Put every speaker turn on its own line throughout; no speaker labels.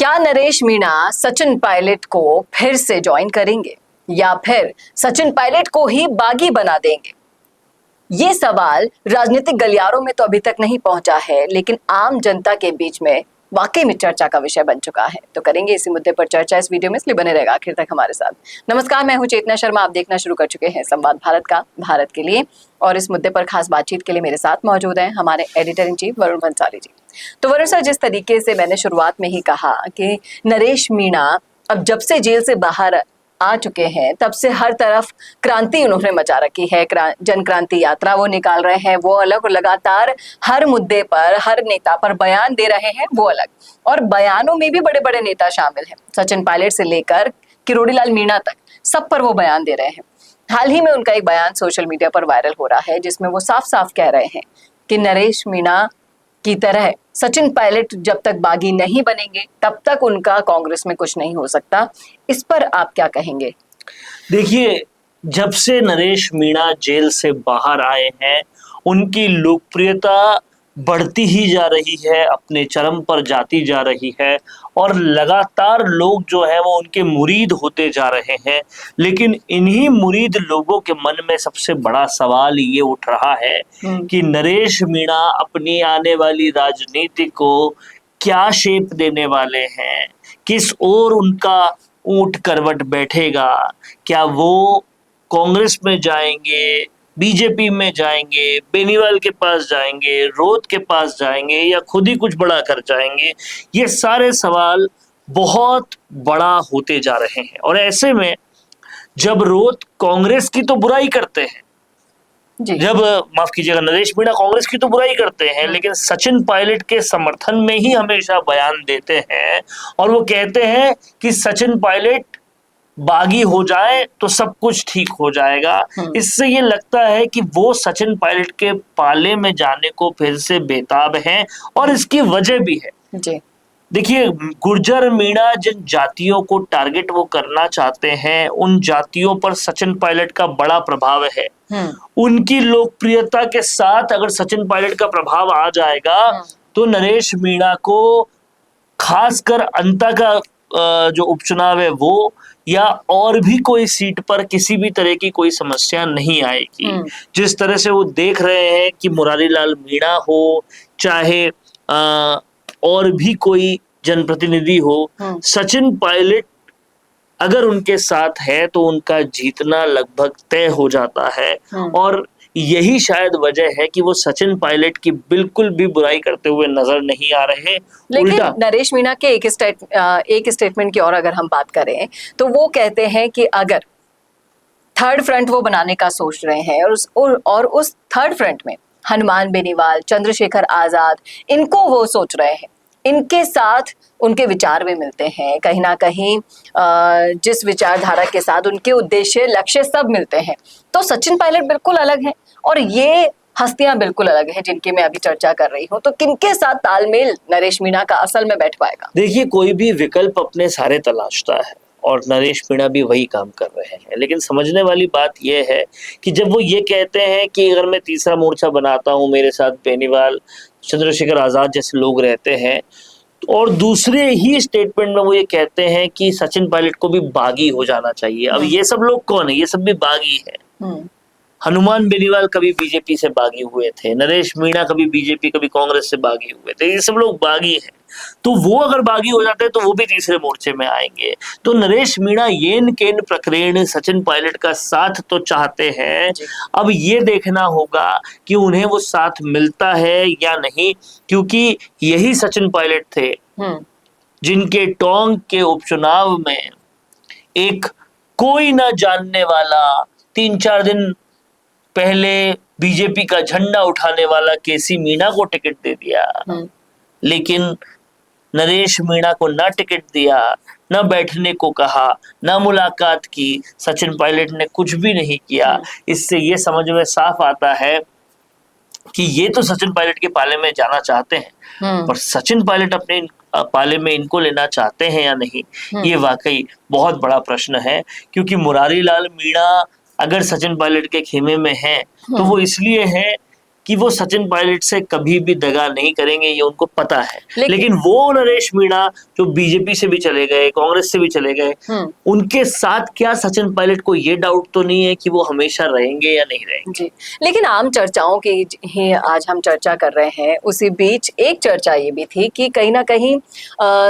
क्या नरेश मीणा सचिन पायलट को फिर से ज्वाइन करेंगे या फिर सचिन पायलट को ही बागी बना देंगे? ये सवाल राजनीतिक गलियारों में तो अभी तक नहीं पहुंचा है, लेकिन आम जनता के बीच में वाकई में चर्चा का विषय बन चुका है। तो करेंगे इसी मुद्दे पर चर्चा इस वीडियो में, इसलिए बने रहेगा आखिर तक हमारे साथ। नमस्कार, मैं हूं चेतना शर्मा। आप देखना शुरू कर चुके हैं संवाद भारत का, भारत के लिए। और इस मुद्दे पर खास बातचीत के लिए मेरे साथ मौजूद हैं हमारे editor in chief Varun Bhansali ji. तो वरुण सर, जिस तरीके से मैंने शुरुआत में ही कहा कि नरेश मीणा अब जब से जेल से बाहर आ चुके हैं तब से हर तरफ क्रांति उन्होंने मचा रखी है। जन क्रांति यात्रा वो निकाल रहे हैं, वो अलग, और लगातार हर मुद्दे पर, हर नेता पर बयान दे रहे हैं, वो अलग। और बयानों में भी बड़े बड़े नेता शामिल हैं, सचिन पायलट से लेकर किरोड़ी लाल मीणा तक, सब पर वो बयान दे रहे हैं। हाल ही में उनका एक बयान सोशल मीडिया पर वायरल हो रहा है, जिसमें वो साफ साफ कह रहे हैं कि नरेश मीणा की तरह सचिन पायलट जब तक बागी नहीं बनेंगे तब तक उनका कांग्रेस में कुछ नहीं हो सकता। इस पर आप क्या कहेंगे?
देखिए, जब से नरेश मीणा जेल से बाहर आए हैं, उनकी लोकप्रियता बढ़ती ही जा रही है, अपने चरम पर जाती जा रही है और लगातार लोग जो है वो उनके मुरीद होते जा रहे हैं। लेकिन इन्हीं मुरीद लोगों के मन में सबसे बड़ा सवाल ये उठ रहा है कि नरेश मीणा अपनी आने वाली राजनीति को क्या शेप देने वाले हैं, किस ओर उनका ऊंट करवट बैठेगा। क्या वो कांग्रेस में जाएंगे, बीजेपी में जाएंगे, बेनीवाल के पास जाएंगे, रोत के पास जाएंगे, या खुद ही कुछ बड़ा कर जाएंगे? ये सारे सवाल बहुत बड़ा होते जा रहे हैं। और ऐसे में जब रोत कांग्रेस की तो बुराई करते हैं, माफ कीजिएगा, नरेश मीणा कांग्रेस की तो बुराई करते हैं, लेकिन सचिन पायलट के समर्थन में ही हमेशा बयान देते हैं और वो कहते हैं कि सचिन पायलट बागी हो जाए तो सब कुछ ठीक हो जाएगा। इससे ये लगता है कि वो सचिन पायलट के पाले में जाने को फिर से बेताब हैं और इसकी वजह भी है जी। देखिए, गुर्जर मीणा जिन जातियों को टारगेट वो करना चाहते हैं, उन जातियों पर सचिन पायलट का बड़ा प्रभाव है। उनकी लोकप्रियता के साथ अगर सचिन पायलट का प्रभाव आ जाएगा तो नरेश मीणा को खासकर अंता का जो उपचुनाव है वो, या और भी कोई सीट पर किसी भी तरह की कोई समस्या नहीं आएगी। जिस तरह से वो देख रहे हैं कि मुरारी लाल मीणा हो, चाहे और भी कोई जनप्रतिनिधि हो, सचिन पायलट अगर उनके साथ है तो उनका जीतना लगभग तय हो जाता है। और यही शायद वजह है कि वो सचिन पायलट की बिल्कुल भी बुराई करते हुए नजर नहीं आ रहे।
लेकिन नरेश मीणा के एक स्टेटमेंट की और अगर हम बात करें तो वो कहते हैं कि अगर थर्ड फ्रंट वो बनाने का सोच रहे हैं और उस थर्ड फ्रंट में हनुमान बेनीवाल, चंद्रशेखर आजाद, इनको वो सोच रहे हैं, इनके साथ उनके विचार भी मिलते हैं। कहीं ना कहीं जिस विचारधारा के साथ उनके उद्देश्य, लक्ष्य सब मिलते हैं। तो सचिन पायलट बिल्कुल अलग है और ये हस्तियां बिल्कुल अलग है जिनकी मैं अभी चर्चा कर रही हूँ। तो किनके साथ तालमेल नरेश मीणा का असल में बैठ पाएगा?
देखिए, कोई भी विकल्प अपने सारे तलाशता है और नरेश मीणा भी वही काम कर रहे हैं। लेकिन समझने वाली बात यह है कि जब वो ये कहते हैं कि अगर मैं तीसरा मोर्चा बनाता हूँ, मेरे साथ बेनीवाल, चंद्रशेखर आजाद जैसे लोग रहते हैं, और दूसरे ही स्टेटमेंट में वो ये कहते हैं कि सचिन पायलट को भी बागी हो जाना चाहिए। अब ये सब लोग कौन है? ये सब भी बागी है। हनुमान बेनीवाल कभी बीजेपी से बागी हुए थे, नरेश मीणा कभी बीजेपी, कभी कांग्रेस से बागी हुए थे, ये सब लोग बागी हैं। तो वो अगर बागी हो जाते हैं तो वो भी तीसरे मोर्चे में आएंगे। तो नरेश मीणा येन केन प्रकरण सचिन पायलट का साथ तो चाहते हैं। अब ये देखना होगा कि उन्हें वो साथ मिलता है या नहीं, क्योंकि यही सचिन पायलट थे जिनके टोंक के उपचुनाव में एक कोई ना जानने वाला 3-4 दिन पहले बीजेपी का झंडा उठाने वाला केसी मीणा को टिकट दे दिया, लेकिन नरेश मीणा को ना टिकट दिया, ना बैठने को कहा, ना मुलाकात की। सचिन पायलट ने कुछ भी नहीं किया। इससे ये समझ में साफ आता है कि ये तो सचिन पायलट के पाले में जाना चाहते हैं, पर सचिन पायलट अपने पाले में इनको लेना चाहते हैं या नहीं, ये वाकई बहुत बड़ा प्रश्न है। क्योंकि मुरारी लाल मीणा अगर सचिन पायलट के खेमे में है तो वो इसलिए है कि वो सचिन पायलट से कभी भी दगा नहीं करेंगे, ये उनको पता है।
लेकिन
वो नरेश मीणा जो बीजेपी से भी चले गए, कांग्रेस से भी चले गए, उनके साथ क्या सचिन पायलट को ये डाउट तो नहीं है कि वो हमेशा रहेंगे या नहीं रहेंगे?
जी, लेकिन आम चर्चाओं की ही आज हम चर्चा कर रहे हैं। उसी बीच एक चर्चा ये भी थी कि कहीं ना कहीं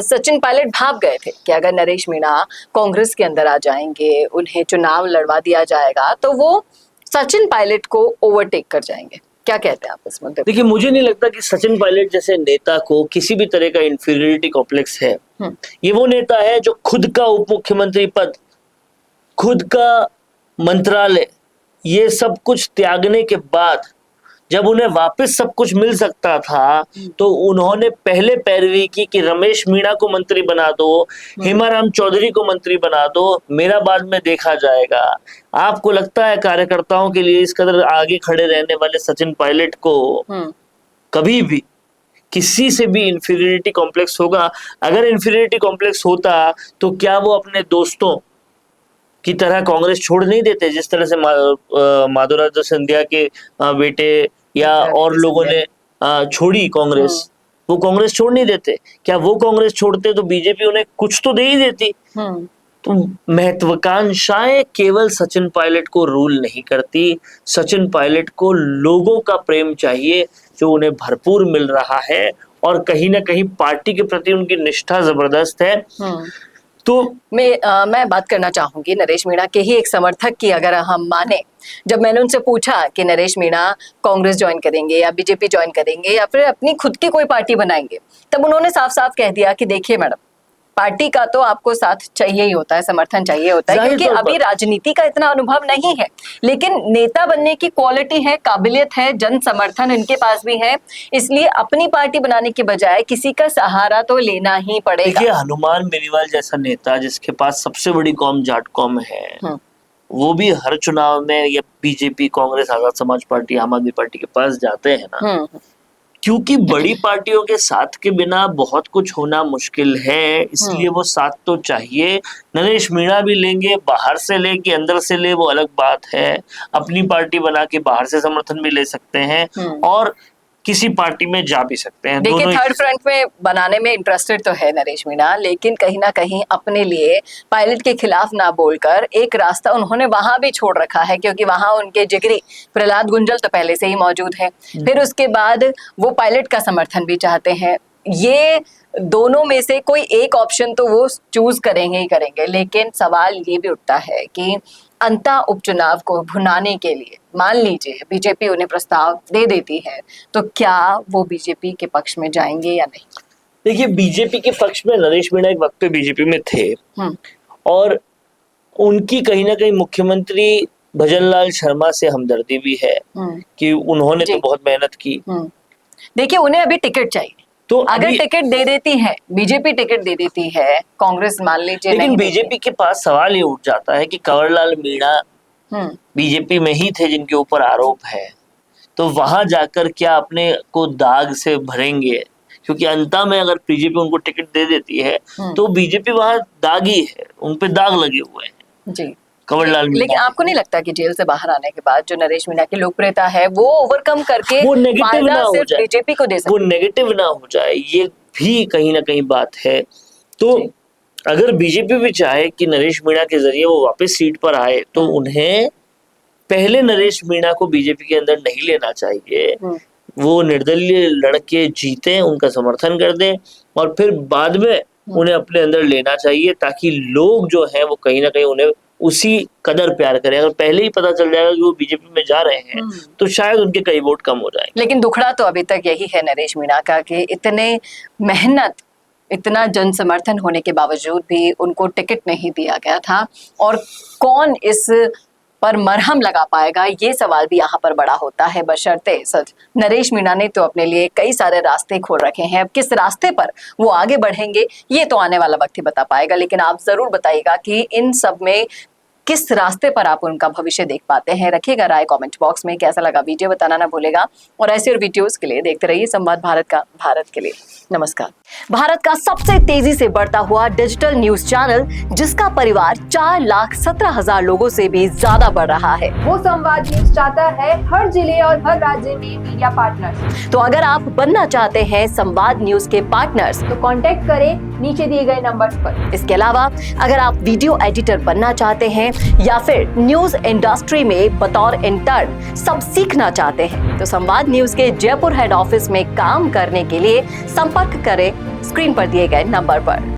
सचिन पायलट भाप गए थे कि अगर नरेश मीणा कांग्रेस के अंदर आ जाएंगे, उन्हें चुनाव लड़वा दिया जाएगा तो वो सचिन पायलट को ओवरटेक कर जाएंगे। क्या कहते हैं आप इस मुद्दे पर?
देखिए, मुझे नहीं लगता कि सचिन पायलट जैसे नेता को किसी भी तरह का इंफीरियरिटी कॉम्प्लेक्स है। ये वो नेता है जो खुद का उप मुख्यमंत्री पद, खुद का मंत्रालय, ये सब कुछ त्यागने के बाद जब उन्हें वापस सब कुछ मिल सकता था तो उन्होंने पहले पैरवी की कि रमेश मीणा को मंत्री बना दो, हेमाराम चौधरी को मंत्री बना दो, मेरा बाद में देखा जाएगा। आपको लगता है कार्यकर्ताओं के लिए इस कदर आगे खड़े रहने वाले सचिन पायलट को कभी भी किसी से भी इंफीरियरिटी कॉम्प्लेक्स होगा? अगर इंफीरियरिटी कॉम्प्लेक्स होता तो क्या वो अपने दोस्तों की तरह कांग्रेस छोड़ नहीं देते, जिस तरह से माधुराज सिंधिया के बेटे या और लोगों ने छोड़ी कांग्रेस? वो कांग्रेस छोड़ नहीं देते। क्या वो कांग्रेस छोड़ते तो बीजेपी उन्हें कुछ तो दे ही देती। तो महत्वाकांक्षाएं केवल सचिन पायलट को रूल नहीं करती। सचिन पायलट को लोगों का प्रेम चाहिए जो उन्हें भरपूर मिल रहा है, और कहीं ना कहीं पार्टी के प्रति उनकी निष्ठा जबरदस्त है।
तो मैं बात करना चाहूंगी नरेश मीणा के ही एक समर्थक की, अगर हम माने। जब मैंने उनसे पूछा कि नरेश मीणा कांग्रेस ज्वाइन करेंगे या बीजेपी ज्वाइन करेंगे या फिर अपनी खुद की कोई पार्टी बनाएंगे, तब उन्होंने साफ साफ कह दिया कि देखिए मैडम, पार्टी का तो आपको साथ चाहिए ही होता है, समर्थन चाहिए होता है, क्योंकि अभी राजनीति का इतना अनुभव नहीं है, लेकिन नेता बनने की क्वालिटी है, काबिलियत है, जन समर्थन इनके पास भी है। इसलिए अपनी पार्टी बनाने के बजाय किसी का सहारा तो लेना ही पड़ेगा।
देखिए, हनुमान बेनीवाल जैसा नेता जिसके पास सबसे बड़ी कौम जाट कौम है, वो भी हर चुनाव में या बीजेपी, कांग्रेस, आजाद समाज पार्टी, आम आदमी पार्टी के पास जाते हैं ना, क्योंकि बड़ी पार्टियों के साथ के बिना बहुत कुछ होना मुश्किल है, इसलिए वो साथ तो चाहिए। नरेश मीणा भी लेंगे, बाहर से ले कि अंदर से ले वो अलग बात है। अपनी पार्टी बना के बाहर से समर्थन भी ले सकते हैं और किसी पार्टी में जा भी सकते हैं।
देखिए, थर्ड फ्रंट में बनाने में इंटरेस्टेड तो है नरेश मीणा, लेकिन कहीं ना कहीं अपने लिए पायलट के खिलाफ ना बोलकर एक रास्ता उन्होंने वहां भी छोड़ रखा है, क्योंकि वहां उनके जिगरी प्रहलाद गुंजल तो पहले से ही मौजूद है। फिर उसके बाद वो पायलट का समर्थन भी चाहते हैं। ये दोनों में से कोई एक ऑप्शन तो वो चूज करेंगे ही करेंगे, लेकिन सवाल ये भी उठता है कि अंता उपचुनाव को भुनाने के लिए मान लीजिए बीजेपी उन्हें प्रस्ताव दे देती है, तो क्या वो बीजेपी के पक्ष में जाएंगे या नहीं?
देखिए, बीजेपी के पक्ष में नरेश मीणा एक वक्त पे बीजेपी में थे और उनकी कहीं ना कहीं मुख्यमंत्री भजनलाल शर्मा से हमदर्दी भी है कि उन्होंने तो बहुत मेहनत की।
देखिए, उन्हें अभी टिकट चाहिए, तो अगर टिकट दे देती है बीजेपी, टिकट दे देती है कांग्रेस मान लीजिए,
लेकिन बीजेपी के पास सवाल ये उठ जाता है कि कंवरलाल मीणा बीजेपी में ही थे जिनके ऊपर आरोप है, तो वहां जाकर क्या अपने को दाग से भरेंगे? क्योंकि अंता में अगर बीजेपी उनको टिकट दे देती है तो बीजेपी वहां दागी है, उन पे दाग लगे हुए हैं
जी।
कंवरलाल मीणा।
लेकिन आपको नहीं लगता कि जेल से बाहर आने के बाद जो नरेश मीणा की लोकप्रियता है वो ओवरकम करके
वो नेगेटिव ना हो जाए,
बीजेपी को दे सकते,
वो नेगेटिव ना हो जाए, ये भी कहीं ना कहीं बात है। तो अगर बीजेपी भी चाहे कि नरेश मीणा के जरिए वो वापस सीट पर आए, तो उन्हें पहले नरेश मीणा को बीजेपी के अंदर नहीं लेना चाहिए। वो निर्दलीय लड़के जीते, उनका समर्थन कर दें और फिर बाद में उन्हें अपने अंदर लेना चाहिए, ताकि लोग जो हैं वो कहीं ना कहीं उन्हें उसी कदर प्यार करें। अगर पहले ही पता चल जाएगा कि वो बीजेपी में जा रहे हैं तो शायद उनके कई वोट कम हो जाएंगे।
लेकिन दुखड़ा तो अभी तक यही है नरेश मीणा का कि इतने मेहनत, इतना जन समर्थन होने के बावजूद भी उनको टिकट नहीं दिया गया था, और कौन इस पर मरहम लगा पाएगा, ये सवाल भी यहाँ पर बड़ा होता है। बशर्ते सच नरेश मीणा ने तो अपने लिए कई सारे रास्ते खोल रखे हैं, अब किस रास्ते पर वो आगे बढ़ेंगे ये तो आने वाला वक्त ही बता पाएगा। लेकिन आप जरूर बताइएगा कि इन सब में किस रास्ते पर आप उनका भविष्य देख पाते हैं। रखिएगा राय कमेंट बॉक्स में, कैसा लगा वीडियो बताना ना भूलेगा, और ऐसे और वीडियोस के लिए देखते रहिए संवाद भारत का, भारत के लिए। नमस्कार। भारत का सबसे तेजी से बढ़ता हुआ डिजिटल न्यूज चैनल, जिसका परिवार 4,17,000 लोगों से भी ज्यादा बढ़ रहा है।
वो संवाद न्यूज चाहता है हर जिले और हर राज्य में मीडिया पार्टनर्स।
तो अगर आप बनना चाहते हैं संवाद न्यूज के पार्टनर्स,
तो कांटेक्ट करें नीचे दिए गए नंबर्स पर।
इसके अलावा अगर आप वीडियो एडिटर बनना चाहते हैं या फिर न्यूज इंडस्ट्री में बतौर इंटर्न सब सीखना चाहते हैं, तो संवाद न्यूज के जयपुर हेड ऑफिस में काम करने के लिए संपर्क करें स्क्रीन पर दिए गए नंबर पर।